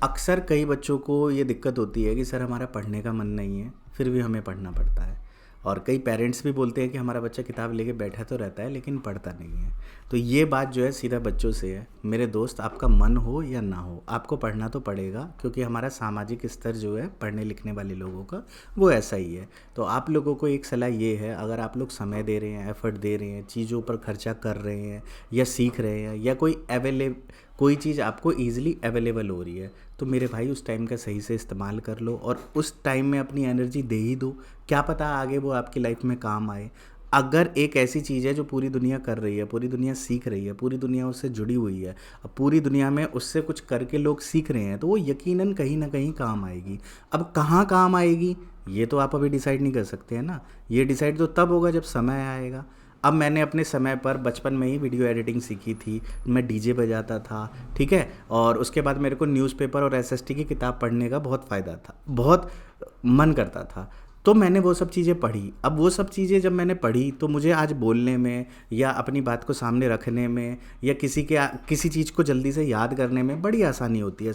अक्सर कई बच्चों को ये दिक्कत होती है कि सर हमारा पढ़ने का मन नहीं है, फिर भी हमें पढ़ना पड़ता है। और कई पेरेंट्स भी बोलते हैं कि हमारा बच्चा किताब लेके बैठा तो रहता है लेकिन पढ़ता नहीं है। तो ये बात जो है सीधा बच्चों से है। मेरे दोस्त, आपका मन हो या ना हो, आपको पढ़ना तो पड़ेगा, क्योंकि हमारा सामाजिक स्तर जो है पढ़ने लिखने वाले लोगों का वो ऐसा ही है। तो आप लोगों को एक सलाह ये है, अगर आप लोग समय दे रहे हैं, एफर्ट दे रहे हैं, चीज़ों पर खर्चा कर रहे हैं या सीख रहे हैं, या कोई चीज़ आपको ईज़िली अवेलेबल हो रही है, तो मेरे भाई उस टाइम का सही से इस्तेमाल कर लो और उस टाइम में अपनी एनर्जी दे ही दो। क्या पता आगे वो आपकी लाइफ में काम आए। अगर एक ऐसी चीज़ है जो पूरी दुनिया कर रही है, पूरी दुनिया सीख रही है, पूरी दुनिया उससे जुड़ी हुई है, अब पूरी दुनिया में उससे कुछ करके लोग सीख रहे हैं, तो वो यकीनन कहीं ना कहीं काम आएगी। अब कहाँ काम आएगी ये तो आप अभी डिसाइड नहीं कर सकते हैं ना। ये डिसाइड तो तब होगा जब समय आएगा। अब मैंने अपने समय पर बचपन में ही वीडियो एडिटिंग सीखी थी, मैं डीजे बजाता था, ठीक है। और उसके बाद मेरे को न्यूज़पेपर और एसएसटी की किताब पढ़ने का बहुत फ़ायदा था, बहुत मन करता था। तो मैंने वो सब चीज़ें पढ़ी। अब वो सब चीज़ें जब मैंने पढ़ी तो मुझे आज बोलने में या अपनी बात को सामने रखने में या किसी चीज़ को जल्दी से याद करने में बड़ी आसानी होती है।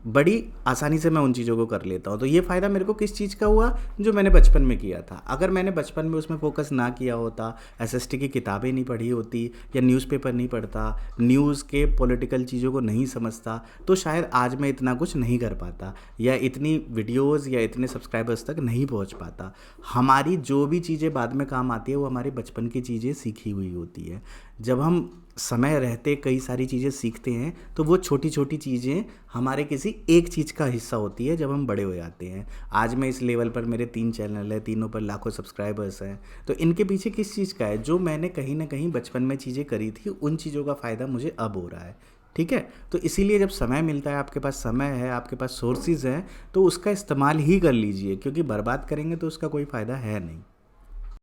बड़ी आसानी से मैं उन चीज़ों को कर लेता हूँ। तो ये फ़ायदा मेरे को किस चीज़ का हुआ, जो मैंने बचपन में किया था। अगर मैंने बचपन में उसमें फोकस ना किया होता, एसएसटी की किताबें नहीं पढ़ी होती या न्यूज़पेपर नहीं पढ़ता, न्यूज़ के पॉलिटिकल चीज़ों को नहीं समझता, तो शायद आज मैं इतना कुछ नहीं कर पाता या इतनी वीडियोज़ या इतने सब्सक्राइबर्स तक नहीं पहुँच पाता। हमारी जो भी चीज़ें बाद में काम आती है वो हमारे बचपन की चीज़ें सीखी हुई होती है। जब हम समय रहते कई सारी चीज़ें सीखते हैं तो वो छोटी छोटी चीज़ें हमारे किसी एक चीज़ का हिस्सा होती है जब हम बड़े हो जाते हैं। आज मैं इस लेवल पर, मेरे 3 चैनल है, तीनों पर लाखों सब्सक्राइबर्स हैं, तो इनके पीछे किस चीज़ का है, जो मैंने कहीं ना कहीं बचपन में चीज़ें करी थी, उन चीज़ों का फ़ायदा मुझे अब हो रहा है। ठीक है। तो इसीलिए जब समय मिलता है, आपके पास समय है, आपके पास सोर्सेज हैं, तो उसका इस्तेमाल ही कर लीजिए, क्योंकि बर्बाद करेंगे तो उसका कोई फ़ायदा है नहीं।